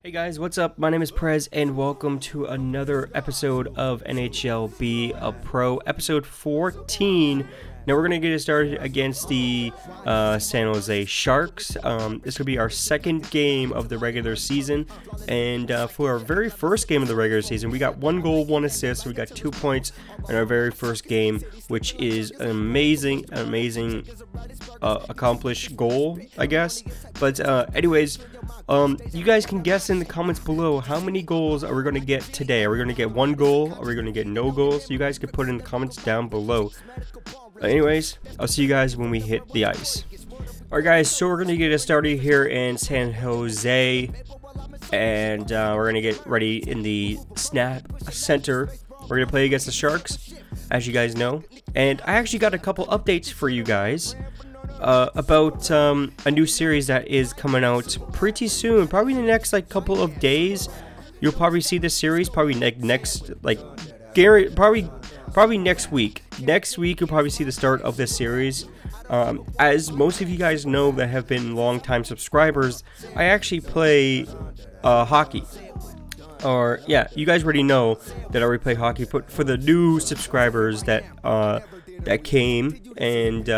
Hey guys, what's up? My name is Prez and welcome to another episode of NHL Be a Pro, episode 14. Now we're going to get it started against the San Jose Sharks. This will be our second game of the regular season, and for our very first game of the regular season, we got 1 goal, 1 assist. We got 2 points in our very first game, which is an amazing accomplished goal, I guess. But anyways, you guys can guess in the comments below how many goals are we going to get today. Are we going to get 1 goal? Are we going to get no goals? You guys can put in the comments down below. Anyways, I'll see you guys when we hit the ice. Alright guys, so we're going to get us started here in San Jose. And we're going to get ready in the Snap Center. We're going to play against the Sharks, as you guys know. And I actually got a couple updates for you guys about a new series that is coming out pretty soon. Probably in the next couple of days. You'll probably see this series. Probably probably next week. Next week you'll probably see the start of this series. As most of you guys know that have been long-time subscribers, I actually play hockey. Or yeah, you guys already know that I already play hockey. But for the new subscribers that came and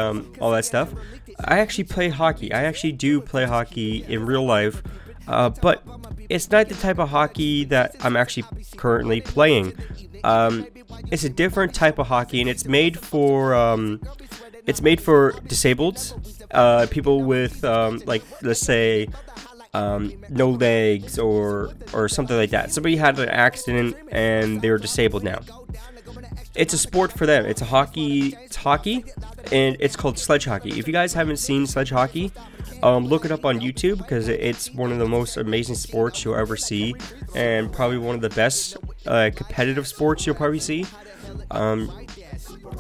all that stuff, I actually play hockey. I actually do play hockey in real life, but it's not the type of hockey that I'm actually currently playing. It's a different type of hockey, and it's made for disabled people with let's say no legs or something like that. Somebody had an accident and they're disabled now. It's a sport for them. It's hockey, and it's called sledge hockey. If you guys haven't seen sledge hockey, look it up on YouTube, because it's one of the most amazing sports you'll ever see, and probably one of the best competitive sports you'll probably see.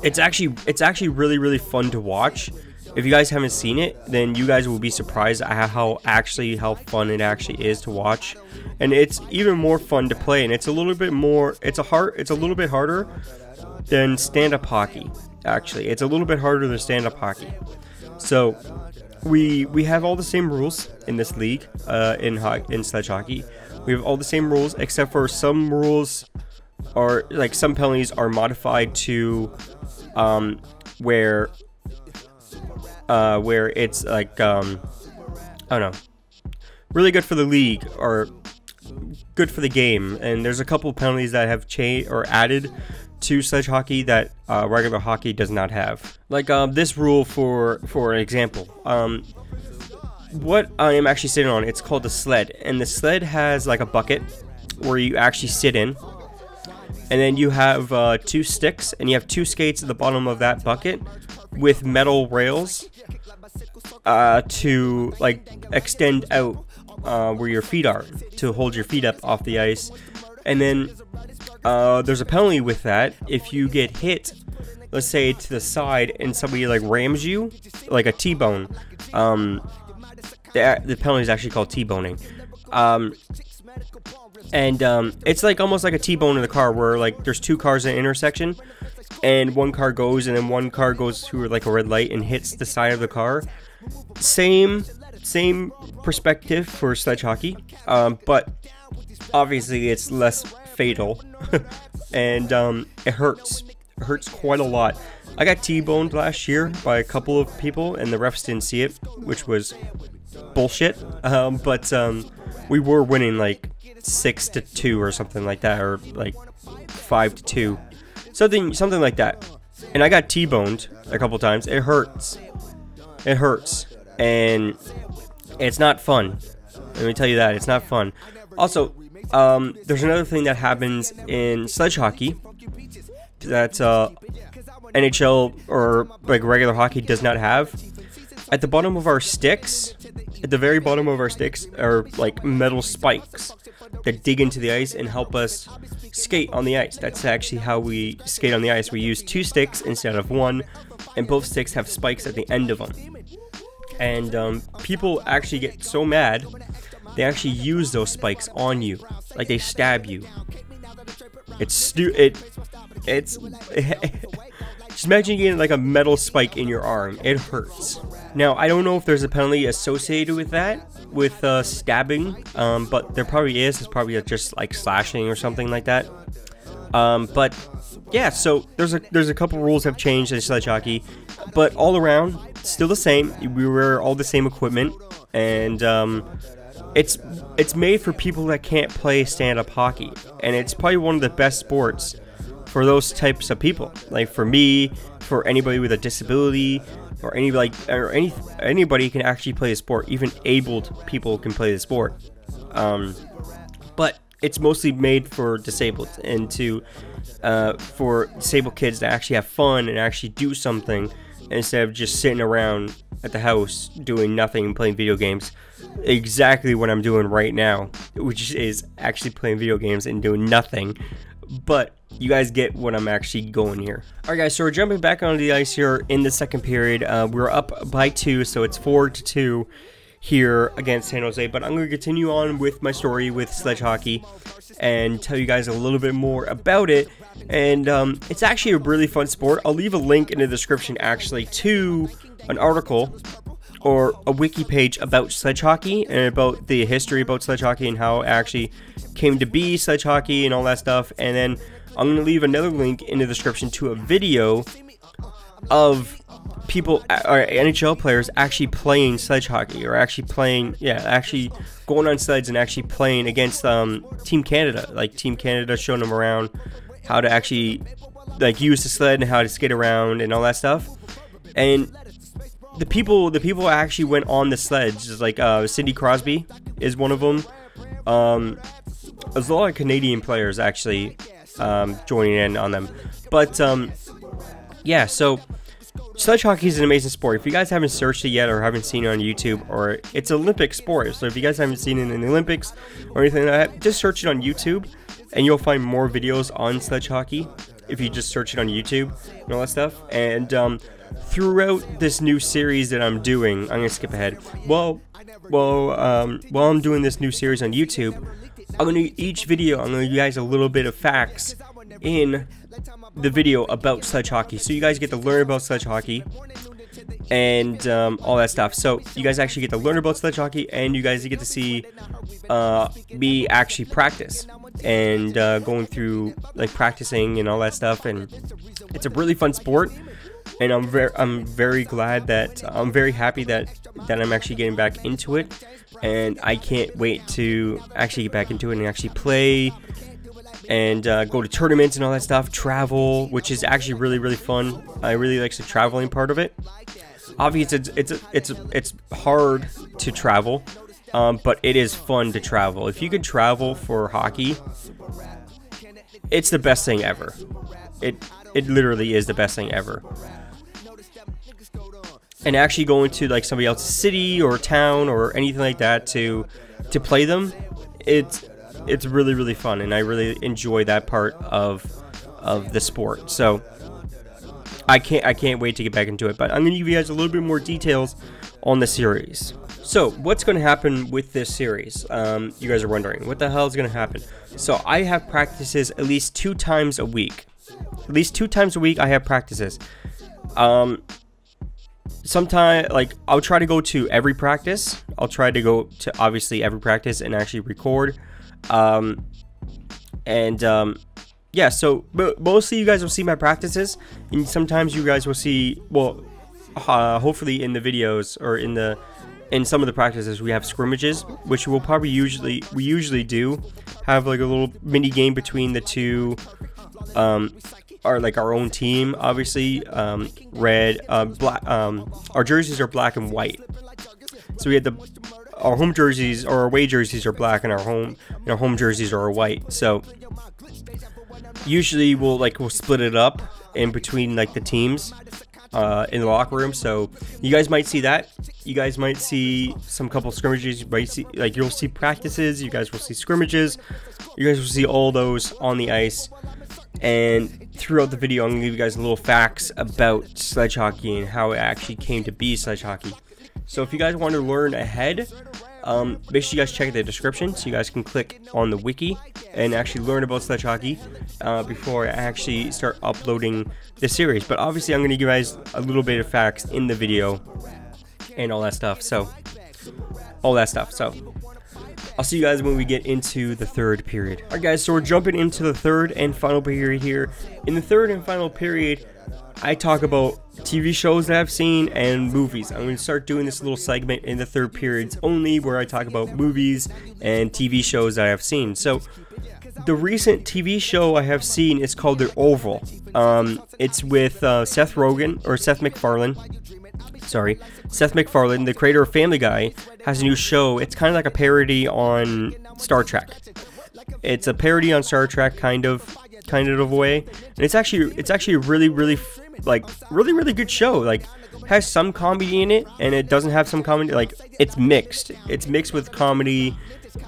It's actually really fun to watch. If you guys haven't seen it, then you guys will be surprised at how fun it actually is to watch, and it's even more fun to play. And it's a little bit harder than stand-up hockey. Actually, it's a little bit harder than stand-up hockey. So we have all the same rules in this league, in sledge hockey. We have all the same rules, except for some rules are some penalties are modified to where it's I don't know, really good for the league or good for the game. And there's a couple penalties that have changed or added to sledge hockey that regular hockey does not have. This rule, for an example, what I am actually sitting on, it's called the sled, and the sled has a bucket where you actually sit in, and then you have 2 sticks, and you have 2 skates at the bottom of that bucket with metal rails to extend out where your feet are, to hold your feet up off the ice. And then there's a penalty with that. If you get hit, let's say to the side, and somebody rams you like a T-bone, the penalty is actually called T-boning. It's almost like a T-bone in the car, where there's 2 cars in an intersection, and one car goes, and then one car goes through a red light and hits the side of the car. Same perspective for sledge hockey, but obviously it's less fatal. And it hurts quite a lot. I got T-boned last year by a couple of people, and the refs didn't see it, which was bullshit. But we were winning 6-2 or something like that, or 5-2, something like that. And I got T-boned a couple times. It hurts, and it's not fun. Let me tell you that, it's not fun. Also, there's another thing that happens in sledge hockey that NHL or regular hockey does not have. At the bottom of our sticks, at the very bottom of our sticks, are metal spikes that dig into the ice and help us skate on the ice. That's actually how we skate on the ice. We use 2 sticks instead of 1, and both sticks have spikes at the end of them. And people actually get so mad, they actually use those spikes on you, they stab you. It's just imagine getting a metal spike in your arm. It hurts. Now, I don't know if there's a penalty associated with that, with stabbing, but there probably is. It's probably just like slashing or something like that. But yeah, so there's a couple rules have changed in sledge hockey, but all around still the same. We wear all the same equipment, and it's made for people that can't play stand-up hockey, and it's probably one of the best sports for those types of people. Like for me, for anybody with a disability, or anybody can actually play the sport. Even abled people can play the sport. But it's mostly made for disabled and for disabled kids to actually have fun and actually do something instead of just sitting around at the house doing nothing and playing video games. Exactly what I'm doing right now, which is actually playing video games and doing nothing. But you guys get what I'm actually going here. Alright guys, so we're jumping back onto the ice here in the second period. We're up by 2, so it's 4-2 here against San Jose. But I'm going to continue on with my story with sledge hockey and tell you guys a little bit more about it. And it's actually a really fun sport. I'll leave a link in the description actually to an article or a wiki page about sledge hockey and about the history about sledge hockey and how it actually came to be sledge hockey and all that stuff. And then I'm going to leave another link in the description to a video of people, or NHL players, actually playing sledge hockey, or actually playing, actually going on sleds and actually playing against Team Canada. Like Team Canada showing them around how to actually like use the sled and how to skate around and all that stuff. And the people actually went on the sleds, just like Sidney Crosby is one of them. There's a lot of Canadian players actually joining in on them. But yeah, so sledge hockey is an amazing sport. If you guys haven't searched it yet or haven't seen it on YouTube, or it's an Olympic sport, so if you guys haven't seen it in the Olympics or anything like that, just search it on YouTube and you'll find more videos on sledge hockey if you just search it on YouTube and all that stuff. And throughout this new series that I'm doing, I'm gonna skip ahead. While I'm doing this new series on YouTube, I'm gonna each video I'm gonna give you guys a little bit of facts in the video about sledge hockey, so you guys get to learn about sledge hockey and all that stuff. So you guys actually get to learn about sledge hockey, and you guys get to see me actually practice and going through like practicing and all that stuff. And it's a really fun sport, and I'm very glad that I'm very happy that I'm actually getting back into it, and I can't wait to actually get back into it and actually play and go to tournaments and all that stuff, travel, which is actually really fun. I really like the traveling part of it. Obviously it's hard to travel, but it is fun to travel. If you could travel for hockey, it's the best thing ever. It literally is the best thing ever. And actually going to like somebody else's city or town or anything like that to play them, it's really fun, and I really enjoy that part of the sport. So I can't wait to get back into it. But I'm gonna give you guys a little bit more details on the series. So what's going to happen with this series? You guys are wondering what the hell is going to happen. So I have practices at least 2 times a week. At least 2 times a week I have practices. Sometimes, like, I'll try to go to every practice. I'll try to go to obviously every practice and actually record. Yeah, so mostly you guys will see my practices, and sometimes you guys will see, well, hopefully in the videos or in some of the practices we have scrimmages, which we usually do have like a little mini game between the two, our own team. Obviously, black. Our jerseys are black and white, so we had our home jerseys or our away jerseys are black, and our home jerseys are white. So usually we'll split it up in between like the teams in the locker room. So you guys might see that. You guys might see some couple scrimmages. You might see, like, you'll see practices. You guys will see scrimmages. You guys will see all those on the ice. And throughout the video, I'm going to give you guys little facts about sledge hockey and how it actually came to be sledge hockey. So if you guys want to learn ahead, make sure you guys check the description so you guys can click on the wiki and actually learn about sledge hockey before I actually start uploading the series. But obviously I'm going to give you guys a little bit of facts in the video and all that stuff. So all that stuff. So I'll see you guys when we get into the third period. Alright guys, so we're jumping into the third and final period here. In the third and final period, I talk about TV shows that I've seen and movies. I'm going to start doing this little segment in the third periods only, where I talk about movies and TV shows that I've seen. So the recent TV show I have seen is called The Oval. It's with Seth MacFarlane. Sorry, Seth MacFarlane, the creator of Family Guy, has a new show. It's kind of like a parody on Star Trek. It's a parody on Star Trek, kind of a way, and it's actually a really good show. Like, has some comedy in it, and it doesn't have some comedy. Like, it's mixed. It's mixed with comedy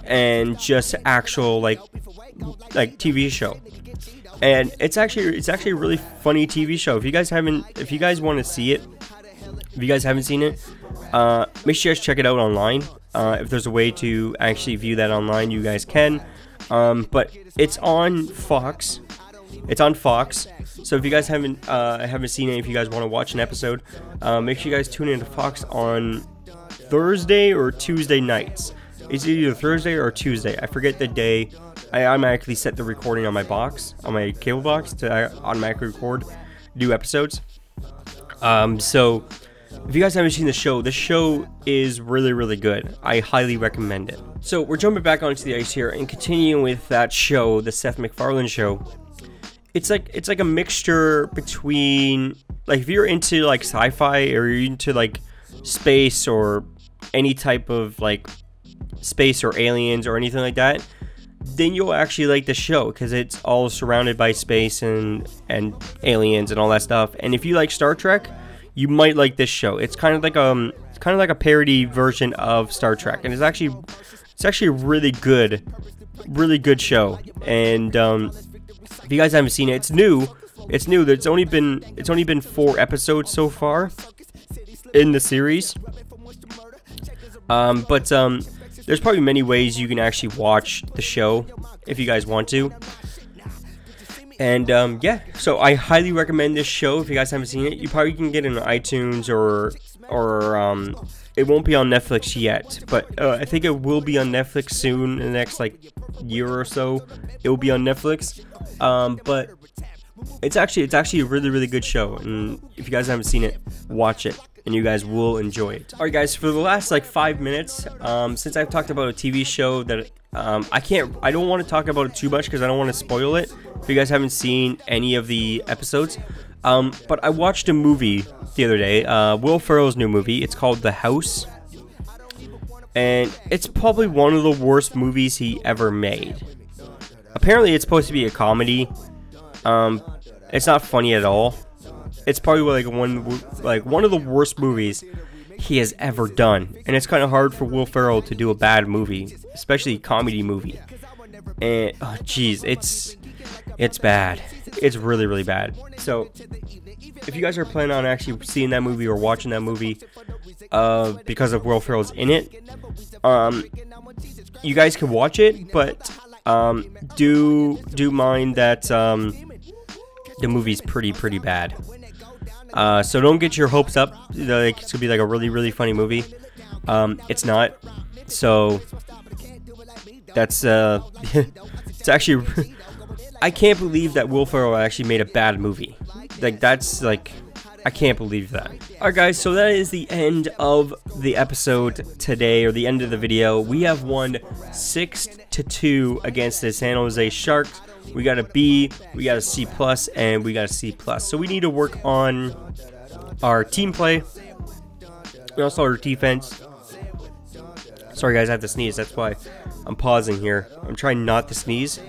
and just actual like TV show. And it's actually a really funny TV show. If you guys want to see it, if you guys haven't seen it, make sure you guys check it out online. If there's a way to actually view that online, you guys can. But it's on Fox. It's on Fox. So if you guys haven't seen it, if you guys want to watch an episode, make sure you guys tune into Fox on Thursday or Tuesday nights. It's either Thursday or Tuesday. I forget the day. I automatically set the recording on my box, on my cable box, to automatically record new episodes. So if you guys haven't seen the show is really good. I highly recommend it. So we're jumping back onto the ice here and continuing with that show, the Seth MacFarlane show. It's like a mixture between, like, if you're into like sci-fi, or you're into like space or any type of like space or aliens or anything like that, then you'll actually like the show, because it's all surrounded by space and aliens and all that stuff. And if you like Star Trek, you might like this show. It's kind of like a parody version of Star Trek, and it's actually a really good show. And if you guys haven't seen it, it's new. It's only been 4 episodes so far in the series. But there's probably many ways you can actually watch the show if you guys want to. And yeah, so I highly recommend this show. If you guys haven't seen it, you probably can get it on iTunes, or it won't be on Netflix yet, but I think it will be on Netflix soon. In the next like year or so, it will be on Netflix. But it's actually a really good show, and if you guys haven't seen it, watch it, and you guys will enjoy it. Alright guys, for the last like 5 minutes, since I've talked about a TV show that I don't want to talk about it too much, because I don't want to spoil it if you guys haven't seen any of the episodes. But I watched a movie the other day, Will Ferrell's new movie. It's called The House, and it's probably one of the worst movies he ever made. Apparently it's supposed to be a comedy. It's not funny at all. It's probably like one of the worst movies he has ever done, and it's kind of hard for Will Ferrell to do a bad movie, especially a comedy movie. And oh jeez, it's bad. It's really bad. So if you guys are planning on actually seeing that movie or watching that movie, because of Will Ferrell's in it, you guys can watch it, but do mind that the movie's pretty bad. So don't get your hopes up. Like, it's gonna be like a really funny movie. It's not. So that's it's actually I can't believe that Will Ferrell actually made a bad movie. Like, that's like, I can't believe that. Alright guys, so that is the end of the episode today, or the end of the video. We have won 6-2 against the San Jose Sharks. We got a B, we got a C+, and we got a C+. So we need to work on our team play, and also our defense. Sorry guys, I have to sneeze, that's why I'm pausing here. I'm trying not to sneeze,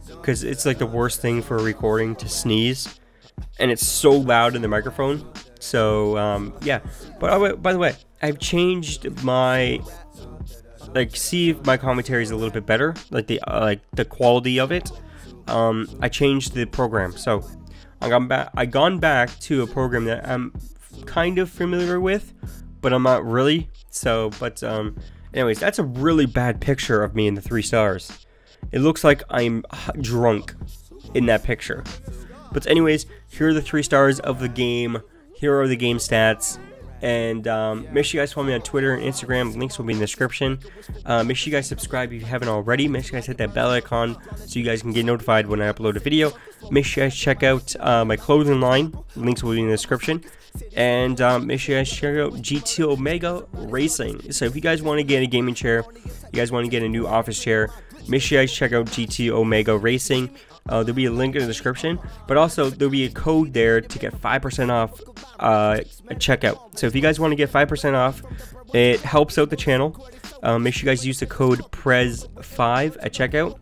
because it's like the worst thing for a recording to sneeze, and it's so loud in the microphone. So yeah, but by the way, I've changed my, like, see if my commentary is a little bit better, like the quality of it. I changed the program, so I gone back to a program that I'm kind of familiar with, but I'm not really. So, but anyways, that's a really bad picture of me in the 3 stars. It looks like I'm drunk in that picture. But anyways, here are the 3 stars of the game. Here are the game stats. And make sure you guys follow me on Twitter and Instagram. Links will be in the description. Make sure you guys subscribe if you haven't already. Make sure you guys hit that bell icon so you guys can get notified when I upload a video. Make sure you guys check out my clothing line. Links will be in the description. And make sure you guys check out GT Omega Racing. So if you guys want to get a gaming chair, you guys want to get a new office chair, make sure you guys check out GT Omega Racing. There'll be a link in the description, but also there'll be a code there to get 5% off at checkout. So if you guys want to get 5% off, it helps out the channel. Make sure you guys use the code PREZ5 at checkout,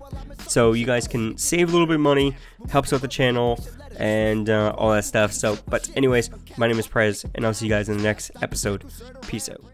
so you guys can save a little bit of money, helps out the channel, and all that stuff. So, but anyways, my name is Prez, and I'll see you guys in the next episode. Peace out.